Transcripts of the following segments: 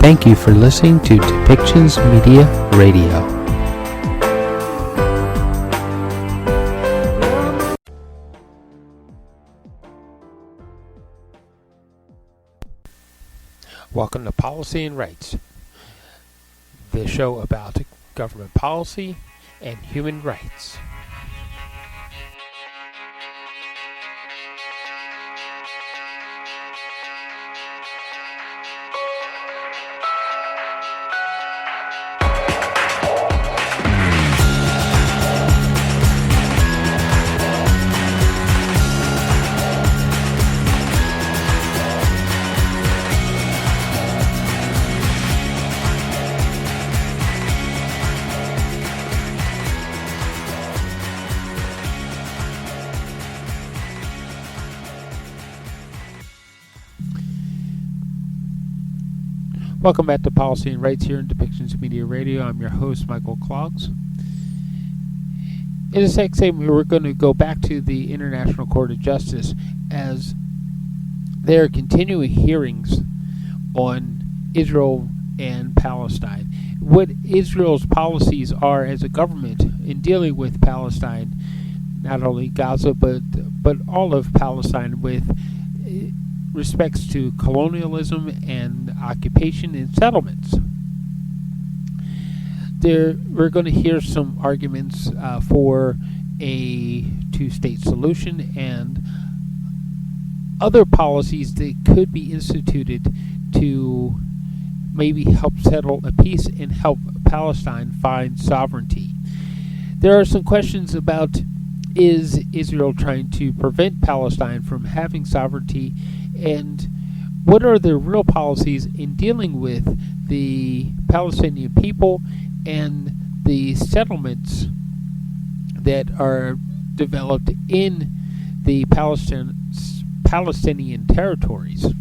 Thank you for listening to Depictions Media Radio. Welcome to Policy and Rights, the show about government policy and human rights. Welcome back to Policy and Rights here in Depictions Media Radio. I'm your host, Michael Clogs. In this next segment, we're going to go back to the International Court of Justice as there are continuing hearings on Israel and Palestine. What Israel's policies are as a government in dealing with Palestine, not only Gaza, but all of Palestine with respects to colonialism and occupation and settlements. We're going to hear some arguments for a two-state solution and other policies that could be instituted to maybe help settle a peace and help Palestine find sovereignty. There are some questions about, is Israel trying to prevent Palestine from having sovereignty, and what are the real policies in dealing with the Palestinian people and the settlements that are developed in the Palestinian territories?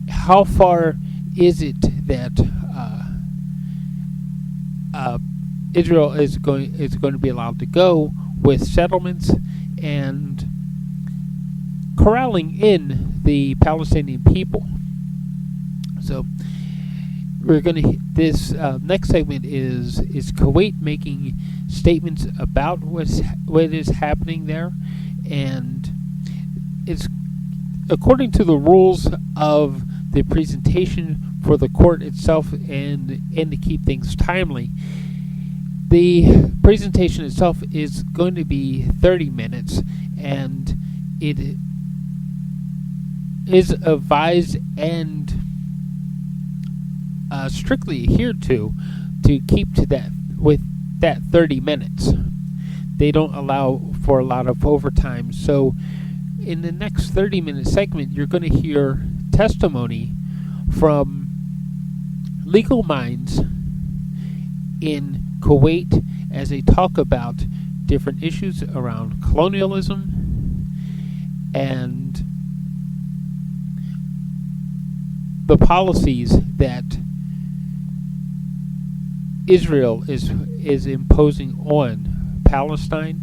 How far is it that Israel is going to be allowed to go with settlements and corralling in the Palestinian people? So we're going to, this next segment is Kuwait making statements about what is happening there, and it's according to the rules of the presentation for the court itself, and to keep things timely. The presentation itself is going to be 30 minutes, and it is advised and strictly adhered to keep to that with that 30 minutes. They don't allow for a lot of overtime. So in the next 30-minute segment, you're going to hear testimony from legal minds in Kuwait as they talk about different issues around colonialism and the policies that Israel is imposing on Palestine.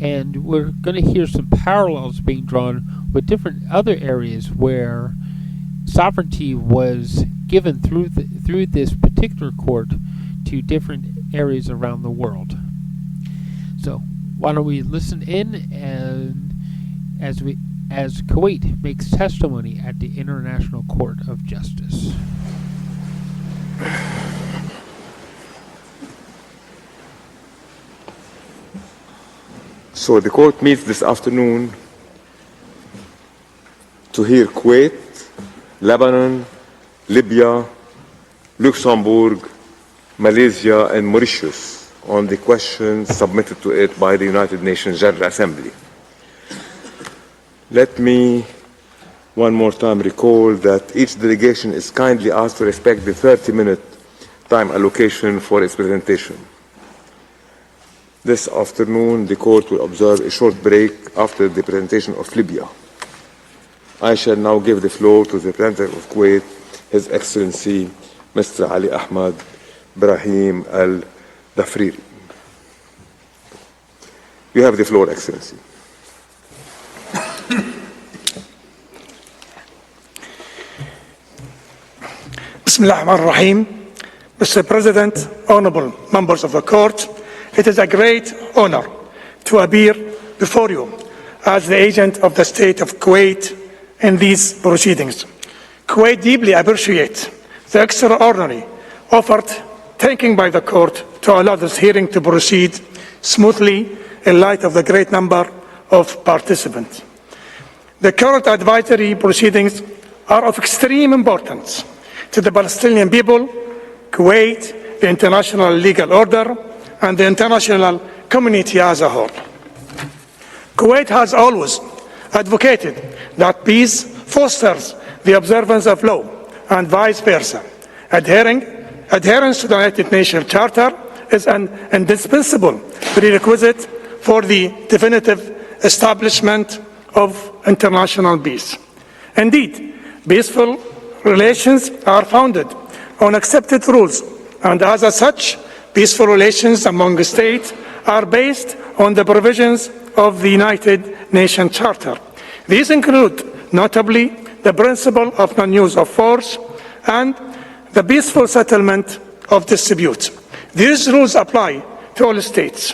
And we're going to hear some parallels being drawn with different other areas where sovereignty was given through this particular court to different areas around the world. So why don't we listen in and as Kuwait makes testimony at the International Court of Justice. So the court meets this afternoon to hear Kuwait, Lebanon, Libya, Luxembourg, Malaysia, and Mauritius on the questions submitted to it by the United Nations General Assembly. Let me one more time recall that each delegation is kindly asked to respect the 30-minute time allocation for its presentation. This afternoon, the court will observe a short break after the presentation of Libya. I shall now give the floor to the representative of Kuwait, His Excellency Mr. Ali Ahmad Brahim Al-Thefeeri. You have the floor, Excellency. Bismillah ar-Rahman ar-Rahim. Mr. President, honorable members of the court, it is a great honor to appear before you as the agent of the state of Kuwait in these proceedings. Kuwait deeply appreciates the extraordinary effort taken by the court to allow this hearing to proceed smoothly in light of the great number of participants. The current advisory proceedings are of extreme importance to the Palestinian people, Kuwait, the international legal order, and the international community as a whole. Kuwait has always advocated that peace fosters the observance of law and vice versa. Adherence to the United Nations Charter is an indispensable prerequisite for the definitive establishment of international peace. Indeed, peaceful relations are founded on accepted rules, and as such, peaceful relations among states are based on the provisions of the United Nations Charter. These include, notably, the principle of non-use of force and the peaceful settlement of disputes. These rules apply to all states.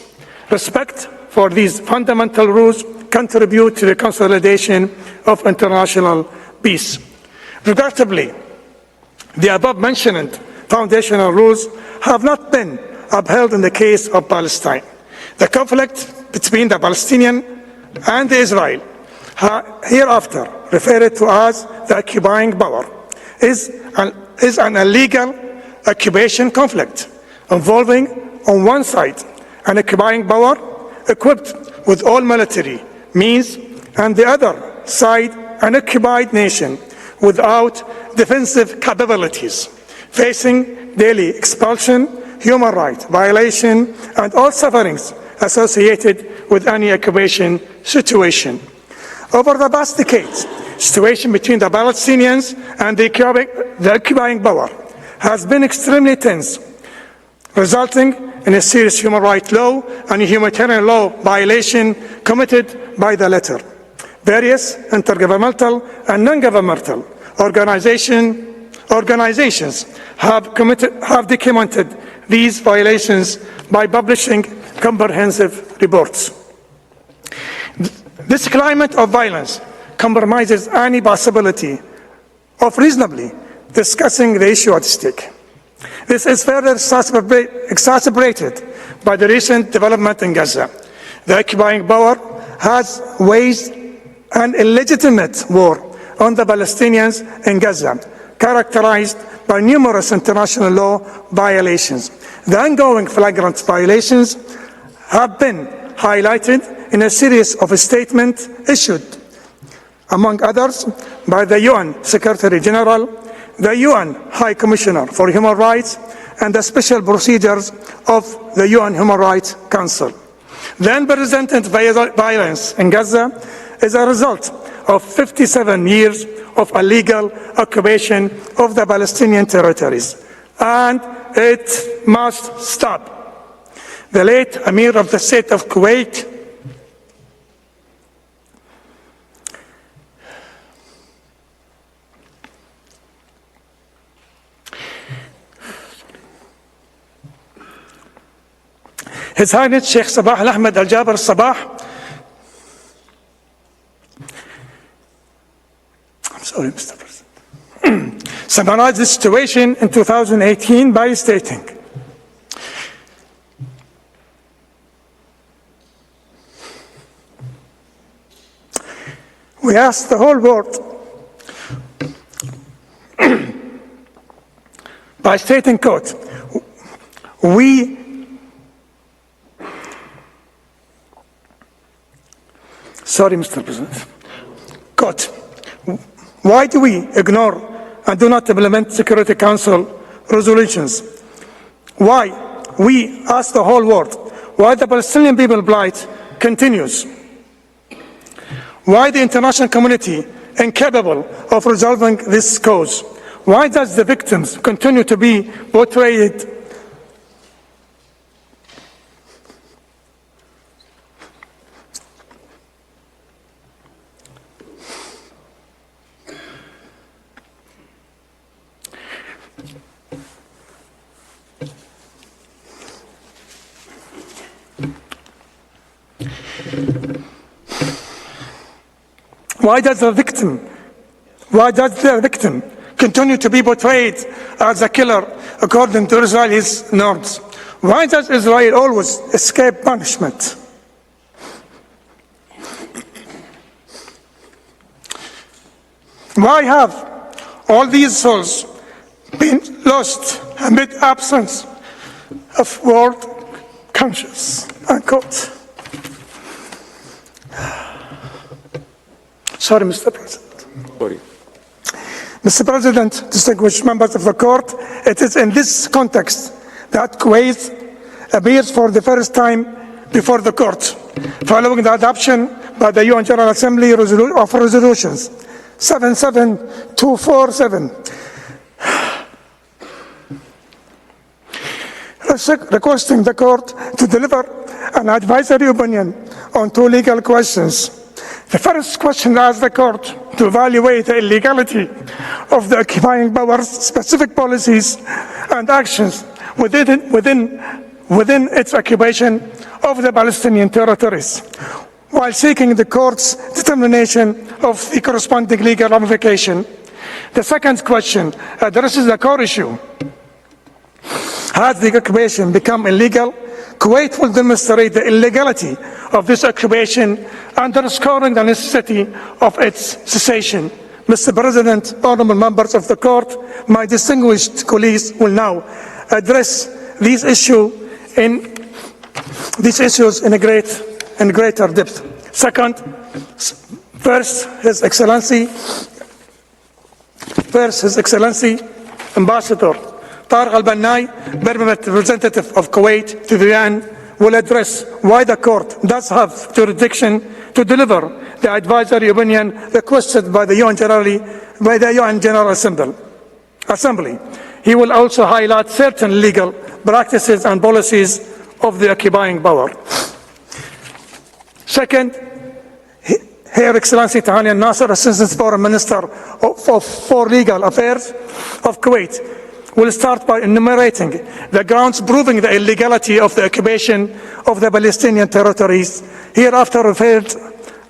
Respect for these fundamental rules contribute to the consolidation of international peace. Regrettably, the above-mentioned foundational rules have not been upheld in the case of Palestine. The conflict between the Palestinian and the Israel, hereafter referred to as the occupying power, is an illegal occupation conflict involving, on one side, an occupying power equipped with all military means, and the other side, an occupied nation without defensive capabilities, facing daily expulsion, human rights violation, and all sufferings associated with any occupation situation. Over the past decades, situation between the Palestinians and the occupying power has been extremely tense, resulting in a serious human rights law and humanitarian law violation committed by the latter. Various intergovernmental and non-governmental organizations have documented these violations by publishing comprehensive reports. This climate of violence compromises any possibility of reasonably discussing the issue at stake. This is further exacerbated by the recent development in Gaza. The occupying power has waged an illegitimate war on the Palestinians in Gaza, characterized by numerous international law violations. The ongoing flagrant violations have been highlighted in a series of statements issued, among others, by the UN Secretary General, the UN High Commissioner for Human Rights, and the special procedures of the UN Human Rights Council. The unprecedented violence in Gaza is a result of 57 years of illegal occupation of the Palestinian territories, and it must stop. The late Emir of the State of Kuwait, His Highness Sheikh Sabah Al-Ahmed Al-Jaber Sabah, sorry, Mr. President, summarized the situation in 2018 by stating, we asked the whole world by stating, quote, sorry, Mr. President, quote, why do we ignore and do not implement Security Council resolutions? Why? We ask the whole world, why the Palestinian people plight continues? Why the international community incapable of resolving this cause? Why does the victims continue to be portrayed? Why does the victim continue to be portrayed as a killer according to Israel's norms? Why does Israel always escape punishment? Why have all these souls been lost amid absence of world conscience? Unquote. Sorry, Mr. President. Sorry. Mr. President, distinguished members of the court, it is in this context that Kuwait appears for the first time before the court, following the adoption by the UN General Assembly of resolutions 77247, requesting the court to deliver an advisory opinion on two legal questions. The first question asks the court to evaluate the illegality of the occupying power's specific policies and actions within its occupation of the Palestinian territories, while seeking the court's determination of the corresponding legal ramification. The second question addresses the core issue. Has the occupation become illegal? Kuwait will demonstrate the illegality of this occupation, underscoring the necessity of its cessation. Mr. President, honorable members of the court, my distinguished colleagues will now address these issues in greater depth. Second, first, His Excellency, Ambassador Tariq Al-Bannai, permanent representative of Kuwait to the UN, will address why the court does have jurisdiction to deliver the advisory opinion requested by the UN General Assembly. He will also highlight certain legal practices and policies of the occupying power. Second, Her Excellency Tahani Al-Nasser, Assistant Foreign Minister for Legal Affairs of Kuwait, will start by enumerating the grounds proving the illegality of the occupation of the Palestinian territories, hereafter referred to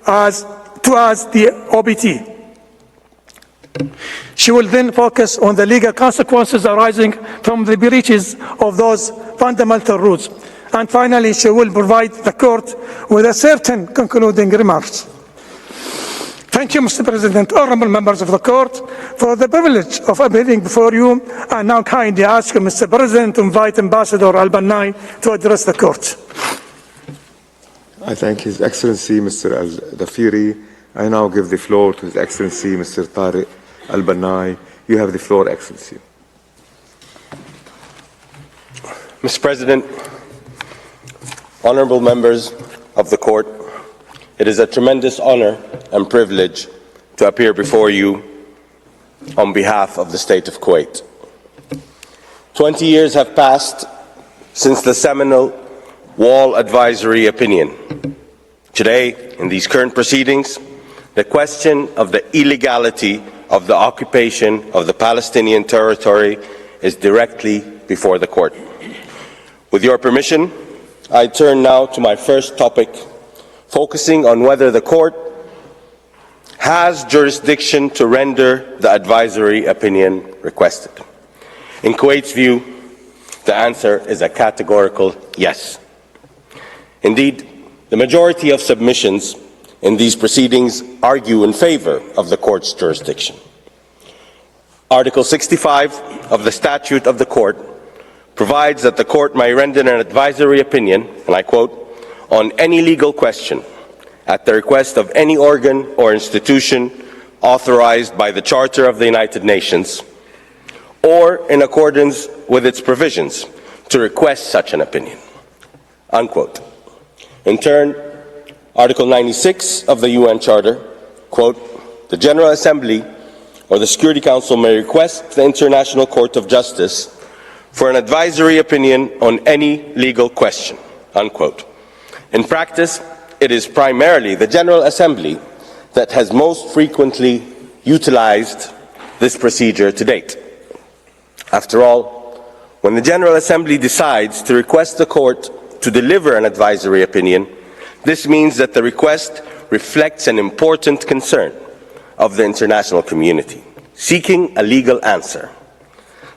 as the OPT. She will then focus on the legal consequences arising from the breaches of those fundamental rules. And finally, she will provide the court with a certain concluding remarks. Thank you, Mr. President, honorable members of the court, for the privilege of appearing before you. I now kindly ask Mr. President to invite Ambassador Al-Bannai to address the court. I thank His Excellency, Mr. Al-Thefeeri. I now give the floor to His Excellency, Mr. Tariq Al-Bannai. You have the floor, Excellency. Mr. President, honorable members of the court, it is a tremendous honor and privilege to appear before you on behalf of the state of Kuwait. 20 years have passed since the seminal Wall Advisory Opinion. Today, in these current proceedings, the question of the illegality of the occupation of the Palestinian territory is directly before the court. With your permission, I turn now to my first topic, focusing on whether the court has jurisdiction to render the advisory opinion requested. In Kuwait's view, the answer is a categorical yes. Indeed, the majority of submissions in these proceedings argue in favor of the court's jurisdiction. Article 65 of the Statute of the Court provides that the court may render an advisory opinion, and I quote, on any legal question at the request of any organ or institution authorized by the Charter of the United Nations or in accordance with its provisions to request such an opinion, unquote. In turn, Article 96 of the UN Charter, quote, the General Assembly or the Security Council may request the International Court of Justice for an advisory opinion on any legal question, unquote. In practice, it is primarily the General Assembly that has most frequently utilized this procedure to date. After all, when the General Assembly decides to request the court to deliver an advisory opinion, this means that the request reflects an important concern of the international community, seeking a legal answer.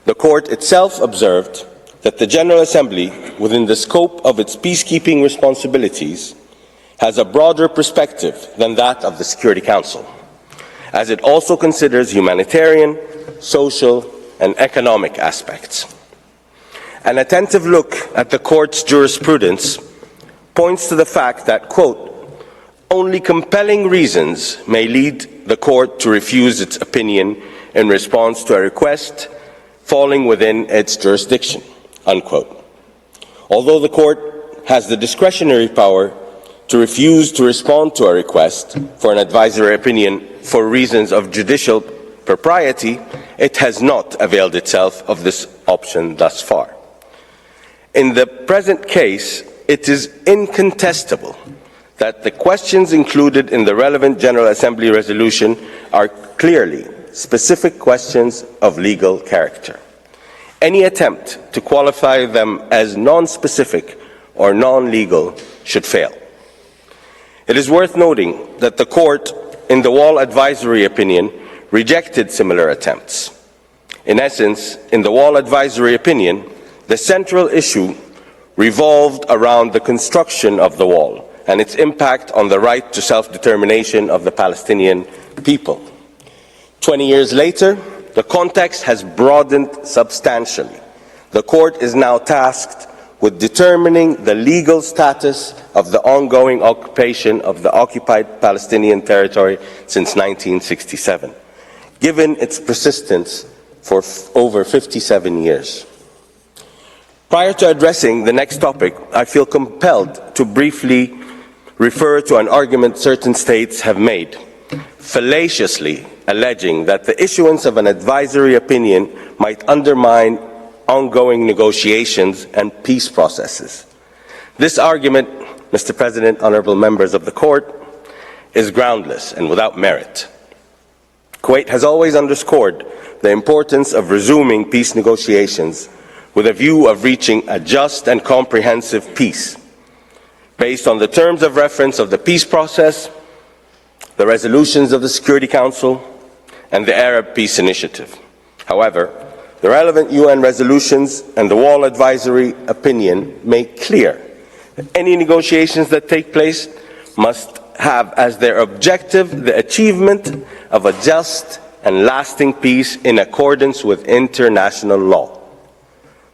The Court itself observed that the General Assembly, within the scope of its peacekeeping responsibilities, has a broader perspective than that of the Security Council, as it also considers humanitarian, social, and economic aspects. An attentive look at the Court's jurisprudence points to the fact that, quote, only compelling reasons may lead the Court to refuse its opinion in response to a request falling within its jurisdiction, unquote. Although the Court has the discretionary power to refuse to respond to a request for an advisory opinion for reasons of judicial propriety, it has not availed itself of this option thus far. In the present case, it is incontestable that the questions included in the relevant General Assembly resolution are clearly specific questions of legal character. Any attempt to qualify them as non-specific or non-legal should fail. It is worth noting that the Court, in the Wall Advisory opinion, rejected similar attempts. In essence, in the Wall Advisory opinion, the central issue revolved around the construction of the wall and its impact on the right to self-determination of the Palestinian people. 20 years later, the context has broadened substantially. The Court is now tasked with determining the legal status of the ongoing occupation of the occupied Palestinian territory since 1967, given its persistence for over 57 years. Prior to addressing the next topic, I feel compelled to briefly refer to an argument certain states have made, fallaciously alleging that the issuance of an advisory opinion might undermine ongoing negotiations and peace processes. This argument, Mr. President, honorable members of the Court, is groundless and without merit. Kuwait has always underscored the importance of resuming peace negotiations with a view of reaching a just and comprehensive peace, based on the terms of reference of the peace process, the resolutions of the Security Council, and the Arab Peace Initiative. However, the relevant UN resolutions and the Wall Advisory opinion make clear that any negotiations that take place must have as their objective the achievement of a just and lasting peace in accordance with international law.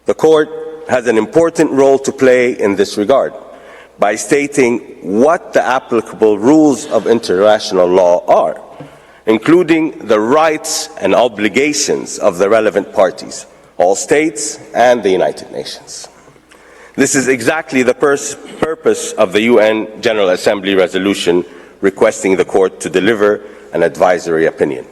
The Court has an important role to play in this regard by stating what the applicable rules of international law are, including the rights and obligations of the relevant parties, all states and the United Nations. This is exactly the purpose of the UN General Assembly resolution requesting the Court to deliver an advisory opinion.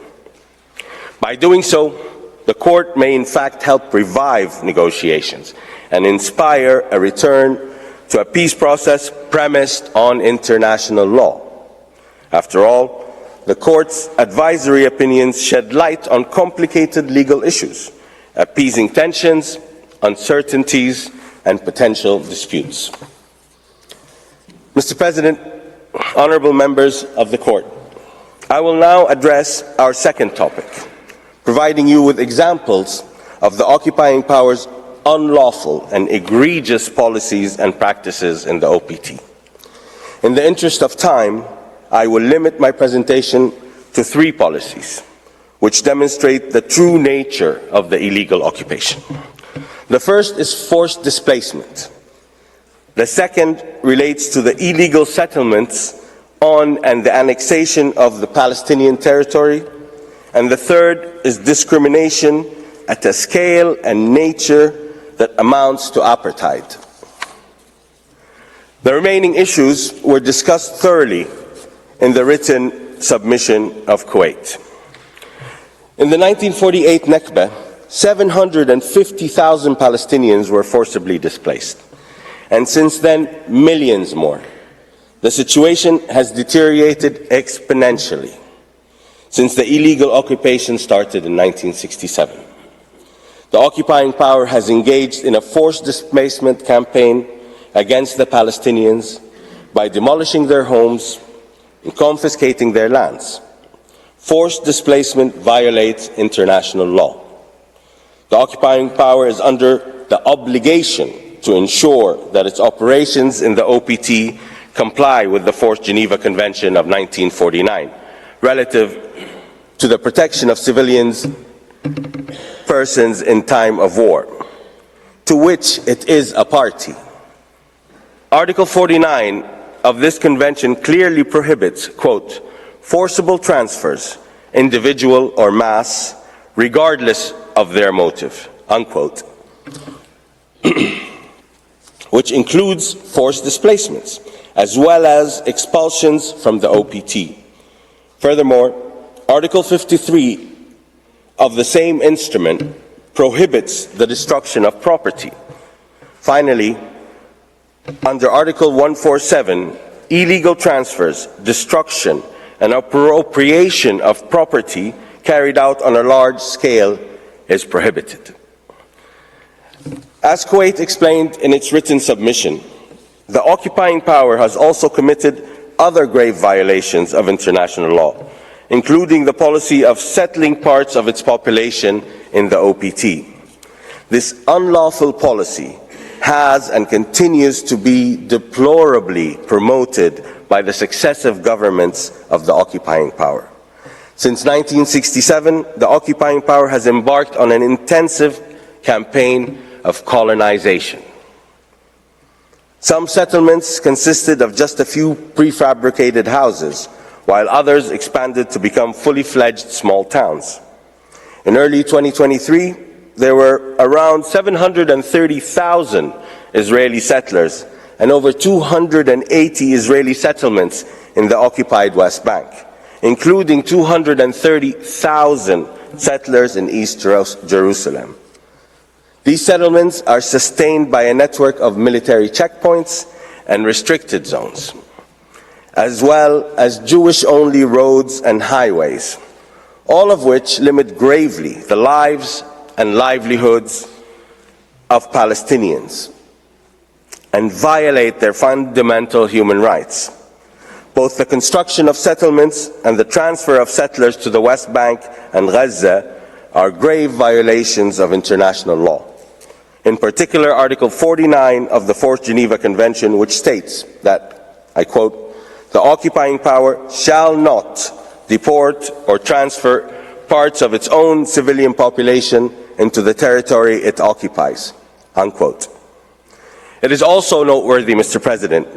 By doing so, the Court may in fact help revive negotiations and inspire a return to a peace process premised on international law. After all, the Court's advisory opinions shed light on complicated legal issues, appeasing tensions, uncertainties, and potential disputes. Mr. President, honorable members of the Court, I will now address our second topic, providing you with examples of the occupying power's unlawful and egregious policies and practices in the OPT. In the interest of time, I will limit my presentation to 3 policies, which demonstrate the true nature of the illegal occupation. The first is forced displacement. The second relates to the illegal settlements on and the annexation of the Palestinian territory. And the third is discrimination at a scale and nature that amounts to apartheid. The remaining issues were discussed thoroughly in the written submission of Kuwait. In the 1948 Nakba, 750,000 Palestinians were forcibly displaced, and since then, millions more. The situation has deteriorated exponentially since the illegal occupation started in 1967. The occupying power has engaged in a forced displacement campaign against the Palestinians by demolishing their homes, in confiscating their lands. Forced displacement violates international law. The occupying power is under the obligation to ensure that its operations in the OPT comply with the Fourth Geneva Convention of 1949 relative to the protection of civilians, persons in time of war, to which it is a party. Article 49 of this convention clearly prohibits, quote, forcible transfers, individual or mass, regardless of their motive, unquote, which includes forced displacements, as well as expulsions from the OPT. Furthermore, Article 53 of the same instrument prohibits the destruction of property. Finally, under Article 147, illegal transfers, destruction, and appropriation of property carried out on a large scale is prohibited. As Kuwait explained in its written submission, the occupying power has also committed other grave violations of international law, including the policy of settling parts of its population in the OPT. This unlawful policy has and continues to be deplorably promoted by the successive governments of the occupying power. Since 1967, the occupying power has embarked on an intensive campaign of colonization. Some settlements consisted of just a few prefabricated houses, while others expanded to become fully fledged small towns. In early 2023, there were around 730,000 Israeli settlers and over 280 Israeli settlements in the occupied West Bank, including 230,000 settlers in East Jerusalem. These settlements are sustained by a network of military checkpoints and restricted zones, as well as Jewish-only roads and highways, all of which limit gravely the lives and livelihoods of Palestinians and violate their fundamental human rights. Both the construction of settlements and the transfer of settlers to the West Bank and Gaza are grave violations of international law. In particular, Article 49 of the Fourth Geneva Convention, which states that, I quote, the occupying power shall not deport or transfer parts of its own civilian population into the territory it occupies, unquote. It is also noteworthy, Mr. President,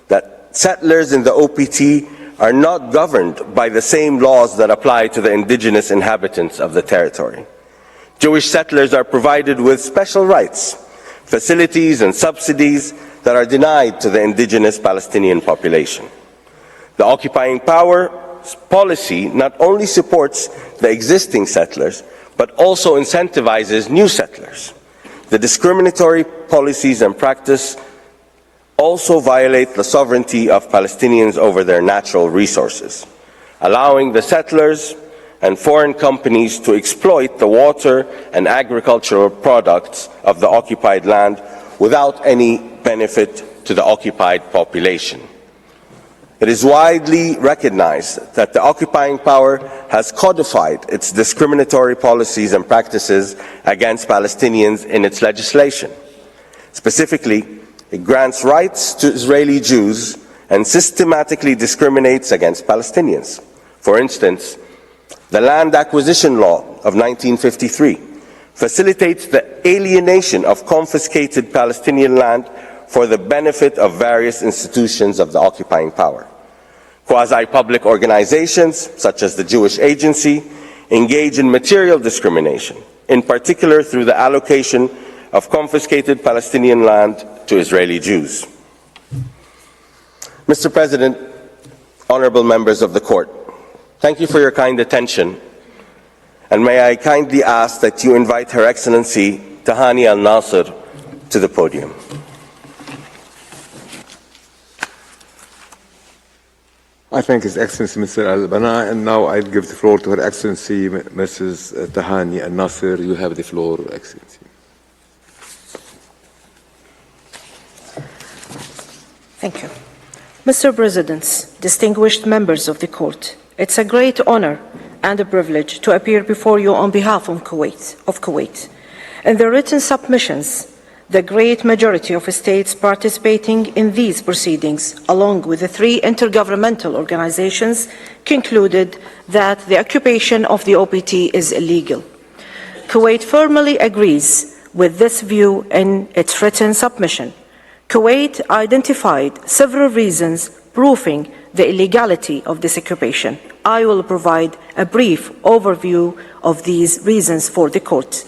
that settlers in the OPT are not governed by the same laws that apply to the indigenous inhabitants of the territory. Jewish settlers are provided with special rights, facilities, and subsidies that are denied to the indigenous Palestinian population. The occupying power's policy not only supports the existing settlers, but also incentivizes new settlers. The discriminatory policies and practice also violate the sovereignty of Palestinians over their natural resources, allowing the settlers and foreign companies to exploit the water and agricultural products of the occupied land without any benefit to the occupied population. It is widely recognized that the occupying power has codified its discriminatory policies and practices against Palestinians in its legislation. Specifically, it grants rights to Israeli Jews and systematically discriminates against Palestinians. For instance, the Land Acquisition Law of 1953 facilitates the alienation of confiscated Palestinian land for the benefit of various institutions of the occupying power. Quasi-public organizations, such as the Jewish Agency, engage in material discrimination, in particular through the allocation of confiscated Palestinian land to Israeli Jews. Mr. President, honorable members of the Court, thank you for your kind attention, and may I kindly ask that you invite Her Excellency Tahani Al-Nasser to the podium. I thank His Excellency Mr. Al-Bana, and now I give the floor to Her Excellency Mrs. Tahani Al-Nasser. You have the floor, Excellency. Thank you. Mr. President, distinguished members of the Court, it's a great honor and a privilege to appear before you on behalf of Kuwait. In the written submissions, the great majority of states participating in these proceedings, along with the three intergovernmental organizations, concluded that the occupation of the OPT is illegal. Kuwait firmly agrees with this view in its written submission. Kuwait identified several reasons proving the illegality of this occupation. I will provide a brief overview of these reasons for the Court.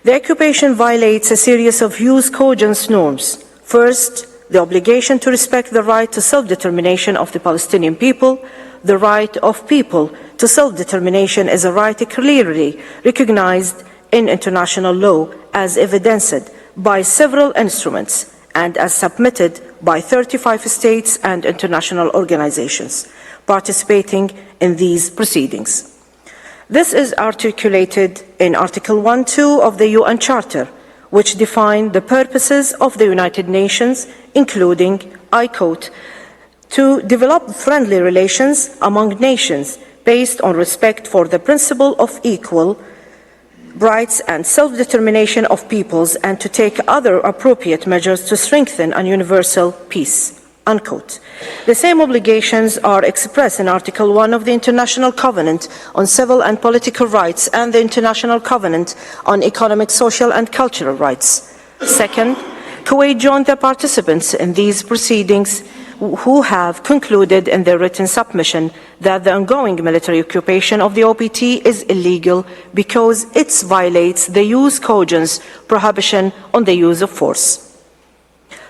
The occupation violates a series of jus cogens norms. First, the obligation to respect the right to self-determination of the Palestinian people. The right of people to self-determination is a right clearly recognized in international law as evidenced by several instruments and as submitted by 35 states and international organizations participating in these proceedings. This is articulated in Article 1(2) of the UN Charter, which define the purposes of the United Nations, including, I quote, to develop friendly relations among nations based on respect for the principle of equal rights and self-determination of peoples, and to take other appropriate measures to strengthen a universal peace, unquote. The same obligations are expressed in Article 1 of the International Covenant on Civil and Political Rights and the International Covenant on Economic, Social and Cultural Rights. Second, Kuwait joined the participants in these proceedings who have concluded in their written submission that the ongoing military occupation of the OPT is illegal because it violates the jus cogens prohibition on the use of force.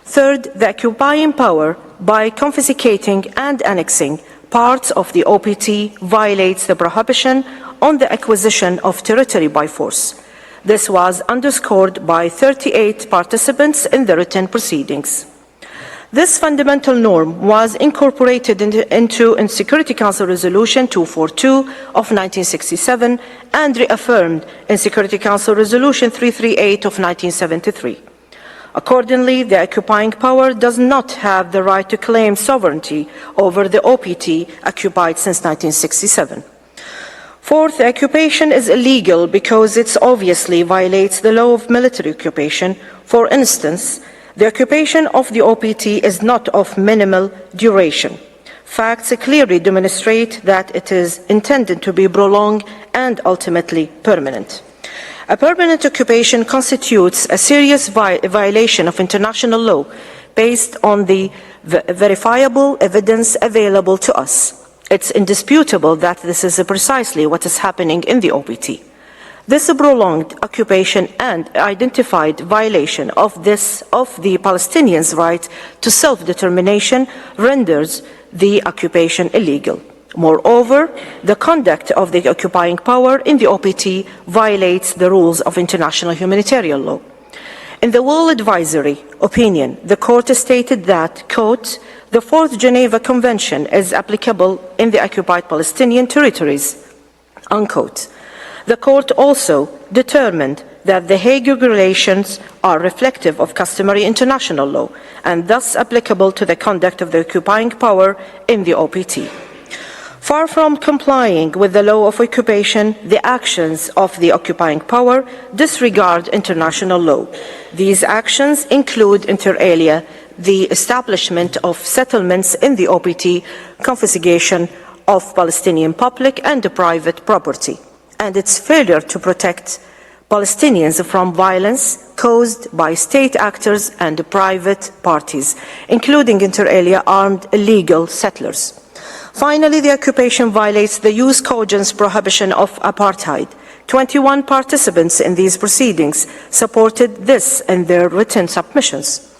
Third, the occupying power, by confiscating and annexing parts of the OPT, violates the prohibition on the acquisition of territory by force. This was underscored by 38 participants in the written proceedings. This fundamental norm was incorporated into Security Council Resolution 242 of 1967 and reaffirmed in Security Council Resolution 338 of 1973. Accordingly, the occupying power does not have the right to claim sovereignty over the OPT occupied since 1967. Fourth, the occupation is illegal because it obviously violates the law of military occupation. For instance, the occupation of the OPT is not of minimal duration. Facts clearly demonstrate that it is intended to be prolonged and ultimately permanent. A permanent occupation constitutes a serious violation of international law based on the verifiable evidence available to us. It's indisputable that this is precisely what is happening in the OPT. This prolonged occupation and identified violation of the Palestinians' right to self-determination renders the occupation illegal. Moreover, the conduct of the occupying power in the OPT violates the rules of international humanitarian law. In the World Advisory opinion, the Court stated that, quote, the Fourth Geneva Convention is applicable in the occupied Palestinian territories, unquote. The Court also determined that the Hague regulations are reflective of customary international law and thus applicable to the conduct of the occupying power in the OPT. Far from complying with the law of occupation, the actions of the occupying power disregard international law. These actions include, inter alia, the establishment of settlements in the OPT, confiscation of Palestinian public and private property, and its failure to protect Palestinians from violence caused by state actors and private parties, including, inter alia, armed illegal settlers. Finally, the occupation violates the jus cogens prohibition of apartheid. 21 participants in these proceedings supported this in their written submissions,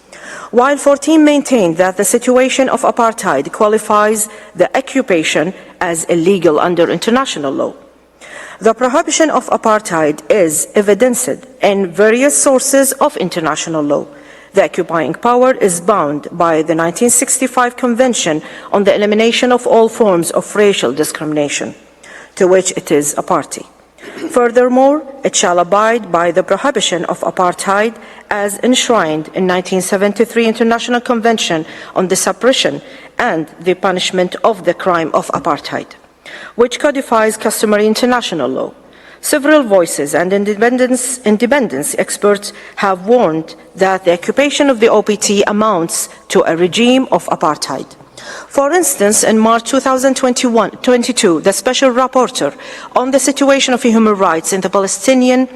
while 14 maintained that the situation of apartheid qualifies the occupation as illegal under international law. The prohibition of apartheid is evidenced in various sources of international law. The occupying power is bound by the 1965 Convention on the Elimination of All Forms of Racial Discrimination, to which it is a party. Furthermore, it shall abide by the prohibition of apartheid as enshrined in 1973 International Convention on the Suppression and the Punishment of the Crime of Apartheid, which codifies customary international law. Several voices and independence experts have warned that the occupation of the OPT amounts to a regime of apartheid. For instance, in March 2022, the Special Rapporteur on the situation of human rights in the Palestinian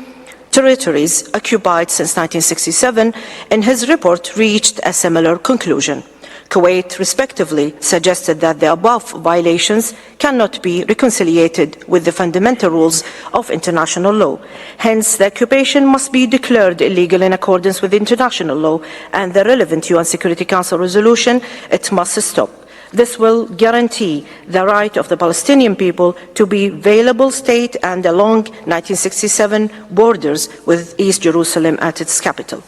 territories occupied since 1967, in his report reached a similar conclusion. Kuwait, respectively, suggested that the above violations cannot be reconciliated with the fundamental rules of international law. Hence, the occupation must be declared illegal in accordance with international law and the relevant UN Security Council resolution. It must stop. This will guarantee the right of the Palestinian people to be available state and along 1967 borders with East Jerusalem at its capital.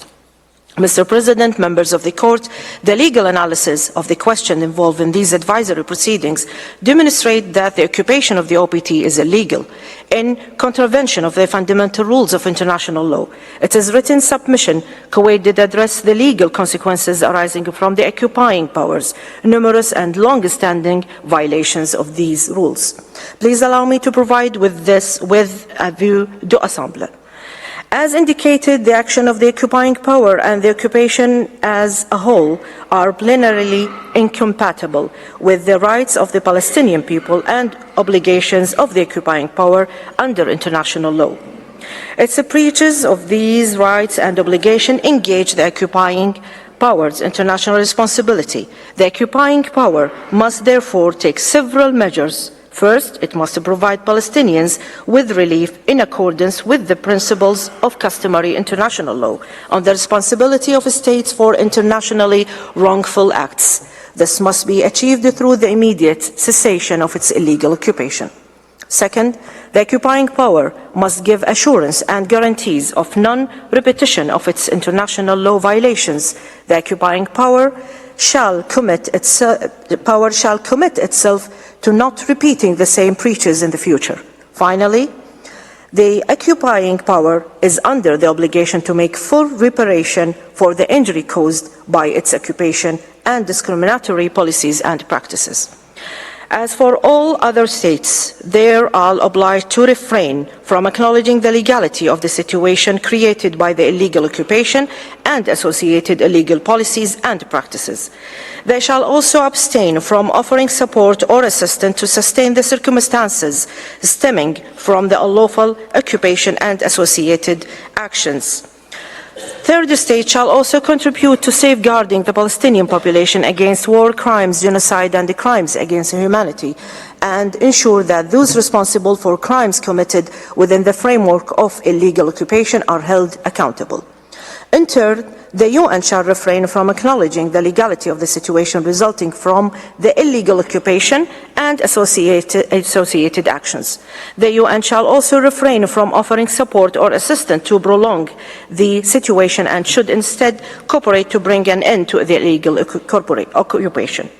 Mr. President, members of the Court, the legal analysis of the question involved in these advisory proceedings demonstrate that the occupation of the OPT is illegal, in contravention of the fundamental rules of international law. It is written submission, Kuwait did address the legal consequences arising from the occupying powers, numerous and long-standing violations of these rules. Please allow me to provide with a view d'ensemble. As indicated, the action of the occupying power and the occupation as a whole are plenarily incompatible with the rights of the Palestinian people and obligations of the occupying power under international law. Its breaches of these rights and obligations engage the occupying power's international responsibility. The occupying power must therefore take several measures. First, it must provide Palestinians with relief in accordance with the principles of customary international law on the responsibility of states for internationally wrongful acts. This must be achieved through the immediate cessation of its illegal occupation. Second, the occupying power must give assurance and guarantees of non-repetition of its international law violations. The occupying power shall commit itself to not repeating the same breaches in the future. Finally, the occupying power is under the obligation to make full reparation for the injury caused by its occupation and discriminatory policies and practices. As for all other states, they are obliged to refrain from acknowledging the legality of the situation created by the illegal occupation and associated illegal policies and practices. They shall also abstain from offering support or assistance to sustain the circumstances stemming from the unlawful occupation and associated actions. Third, the state shall also contribute to safeguarding the Palestinian population against war crimes, genocide, and the crimes against humanity, and ensure that those responsible for crimes committed within the framework of illegal occupation are held accountable. In turn, the UN shall refrain from acknowledging the legality of the situation resulting from the illegal occupation and associated actions. The UN shall also refrain from offering support or assistance to prolong the situation and should instead cooperate to bring an end to the illegal occupation.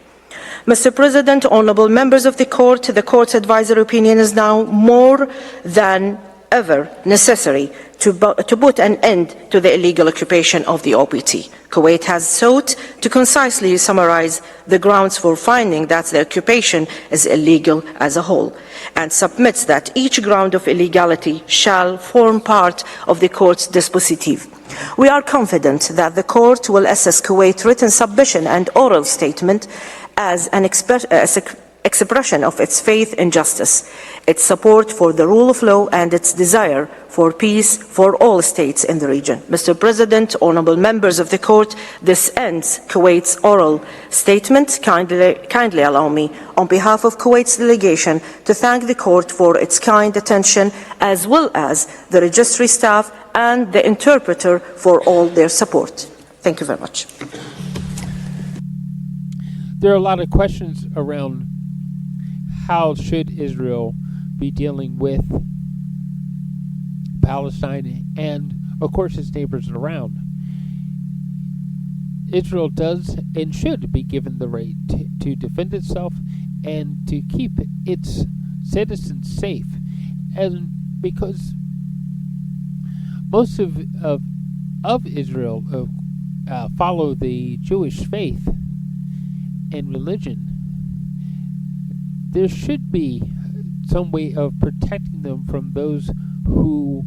Mr. President, honourable members of the Court's advisory opinion is now more than ever necessary to put an end to the illegal occupation of the OPT. Kuwait has sought to concisely summarize the grounds for finding that the occupation is illegal as a whole, and submits that each ground of illegality shall form part of the Court's dispositive. We are confident that the Court will assess Kuwait's written submission and oral statement as an expression of its faith in justice, its support for the rule of law, and its desire for peace for all states in the region. Mr. President, honourable members of the Court, this ends Kuwait's oral statement. Kindly allow me, on behalf of Kuwait's delegation, to thank the Court for its kind attention, as well as the registry staff and the interpreter for all their support. Thank you very much. There are a lot of questions around how should Israel be dealing with Palestine and, of course, its neighbors around. Israel does and should be given the right to defend itself and to keep its citizens safe. And because most of of Israel follow the Jewish faith and religion, there should be some way of protecting them from those who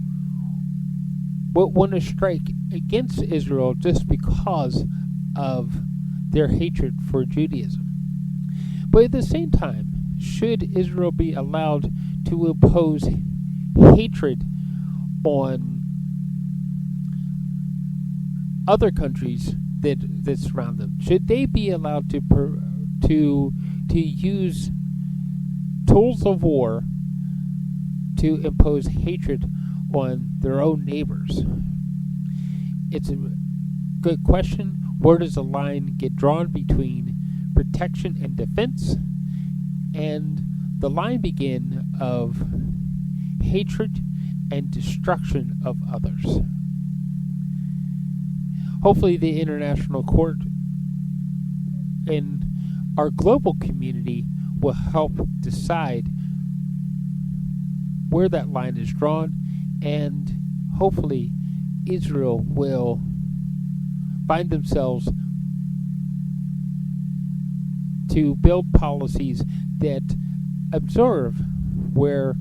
want to strike against Israel just because of their hatred for Judaism. But at the same time, should Israel be allowed to impose hatred on other countries that surround them? Should they be allowed to use tools of war to impose hatred on their own neighbors? It's a good question. Where does the line get drawn between protection and defense, and the line begin of hatred and destruction of others? Hopefully the international court and our global community will help decide where that line is drawn, and hopefully Israel will find themselves to build policies that observe where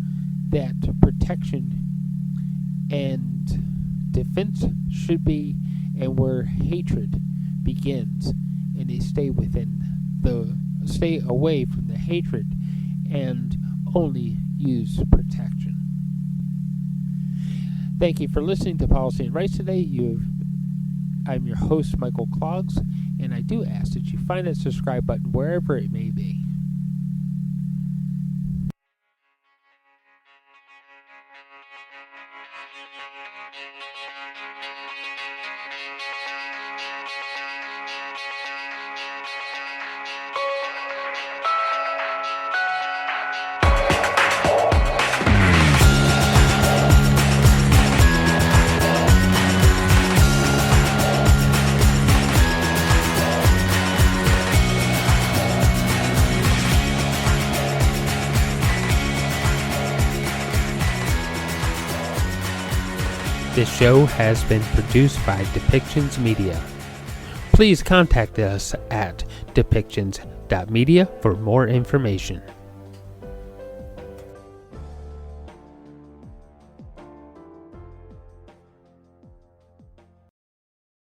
that protection and defense should be and where hatred begins, and they stay away from the hatred and only use protection. Thank you for listening to Palestinian Rights today. I'm your host, Michael Clogs, and I do ask that you find that subscribe button wherever it may be. This show has been produced by Depictions Media. Please contact us at depictions.media for more information.